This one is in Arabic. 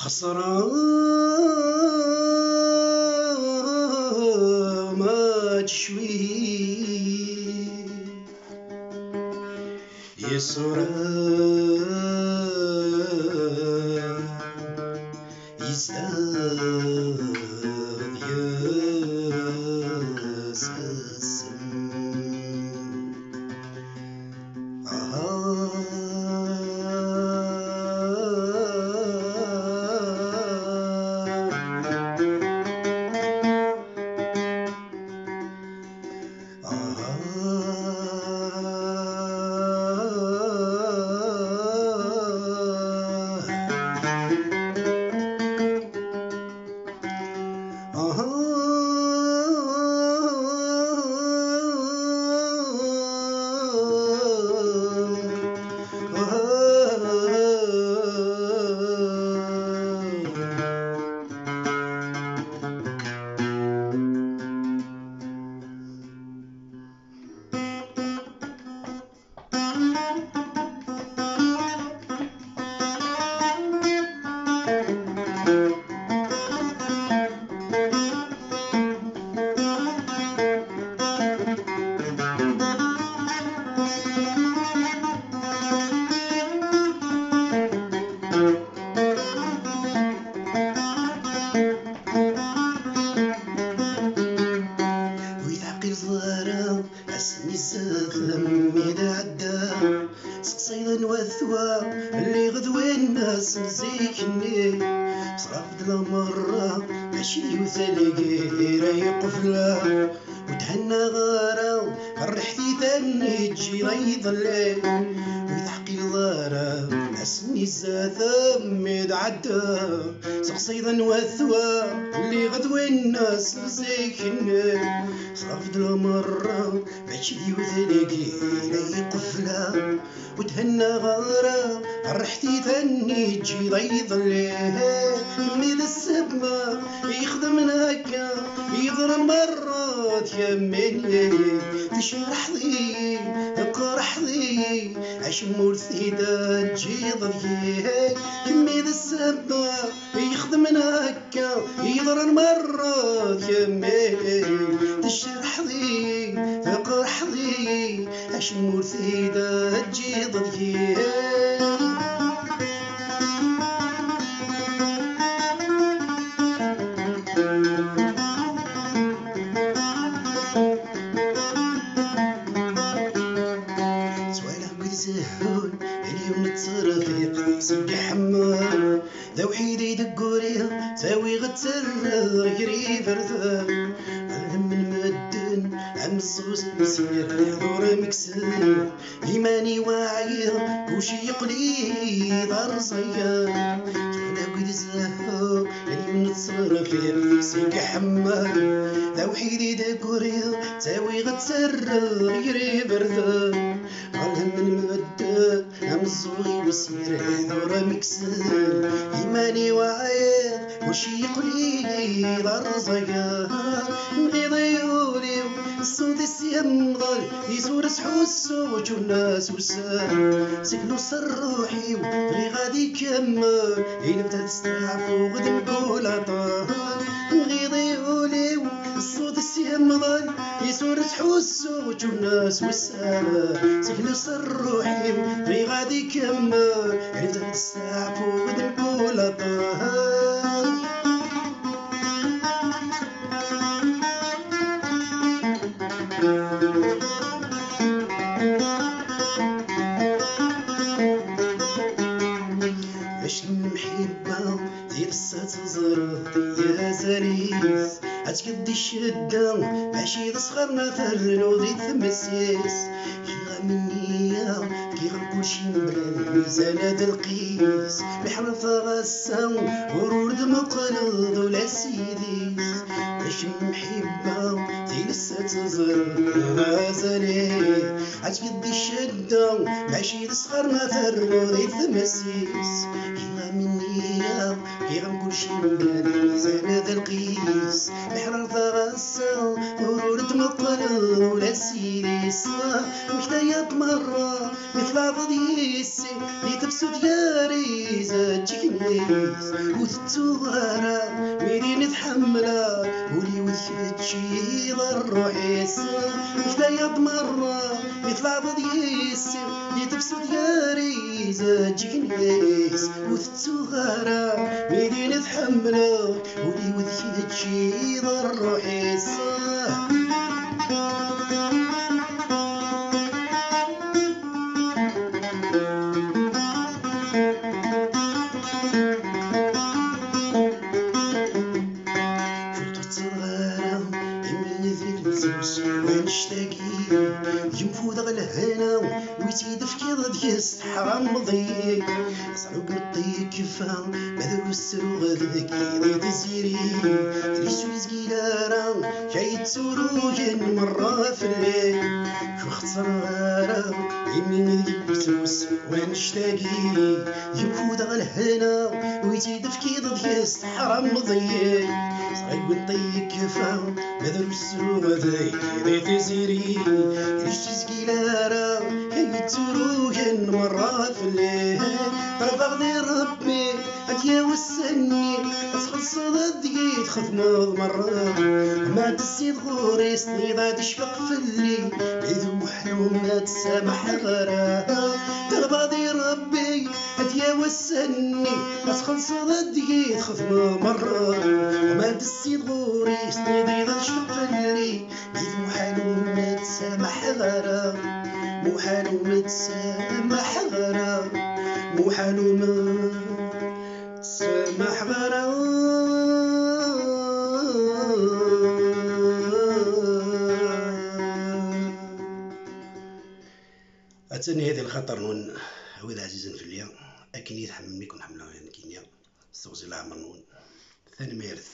خسران ما تشوي يسرى يزداد سقسينا وثوى اللي غدوي الناس مزيكني صرافد مرة ماشي وثلقي رايق فلا وتهنى غارة الرحتي ثاني تجي ريض الليل ويضحكي الغارة اسمي الزاثة ميد عدا سقسينا وثوى اللي غدوي الناس مزيكني صرافد مرة ماشي وثلقي رايق فلا وتهنى غارة رحتي ثاني تجي ضيض الليل يمي ذا السما يخدمنا هكا يضرب مرات يميني تشرح ذي قرح ذي عش مرثيدة تجي ضيق يمي ذا السما يخدمنا هكا يضرب مرات يميني تشرح ذي قرح ذي عش مرثيدة تجي ضيق اليوم نتصرفيق سبقي حمار ذا وحيد يدقوريها ساوي غتسرى يجري فرثا الهم المدن عم الصوص مسير حضور مكسر إيماني واعية وشي يقلي دار صياد جونا قد زهو اليوم نتصرفيق سبقي حمار ذا وحيد يدقوريها ساوي غتسرى يجري فرثا الهم المدن عم الصوغي وسير حضور مكسر إيماني وعيد وشي يقلي دار صياد نغيض يولي الصوت السيام غال يسور سحوسو وجو الناس ورسال سكنو سروحي وغي غادي كمل ينبدا تستعفو غد نقول عطا نغيض يولي الصوت السيام غال يسور سحوسو وجو الناس ورسال سكنو سروحي وغي غادي كمل ينبدا تستعفو غد نقول عطا عشت من محبة ديال السات زرت يا زريس عتقد الشدة ماشي تصغر مثلا وغي تمسيس كي منية كي كلشي مبلل ميزان هذا القيس محرفة غاسة ورود مقلد ولا سيديس عشت من محبة ديال السات زرت يا زريس عتقد الشدة ماشي تصغر مثلا وغي تمسيس منية كي غنكلشي مبلل ميزان هذا القيس محرفة غاسة ورود مقلد ولا سيديس وحدايا مرة مثل عضيسي اللي تبسو دياري زاد تجيك جنيس وتتوغرا ميدين تحملا ولي وذكبتشي ضر حيسا فدايض مرة يطلع ضد يسر يتبسو دياري زاد جنيس وتتوغرا ميدين تحملا ولي وذكبتشي ضر حيسا ونشتاقي ينفوذ الهنا ويتيدفكي ضد يس حرام مضيق صعوب نطيق كفا بذل السرو غذك يضي تزيري ريسو يزقيلارا شايد سروجن مرة في الليل شو خسرارا يمين يبتوس ونشتاقي ينفوذ الهنا ويتيدفكي ضد يس حرام مضيق صعيب نطيق كفا بذل السرو غذك يضي تزيري ريسو يزقيلارا شايد سروجن مرة في الليل طرف غدي ربي أديا وسني أتخلص ضدي تخدم مرة ما تسيد غوري سنيضة تشفق في الليل بيذو محلوم ما تسامح غرا طرف غدي ربي أديا وسني أتخلص ضدي تخدم مرة ما تسيد غوري سنيضة تشفق في الليل بيذو محلوم ما تسامح غرا محال وما تسامح غرا محال وما تسامح غرا أتاني هذه الخطر نون عويد عزيزا في الليل أكن يتحمل ميكون حملها يعني كينيا استغزي العمر نون 2 مارس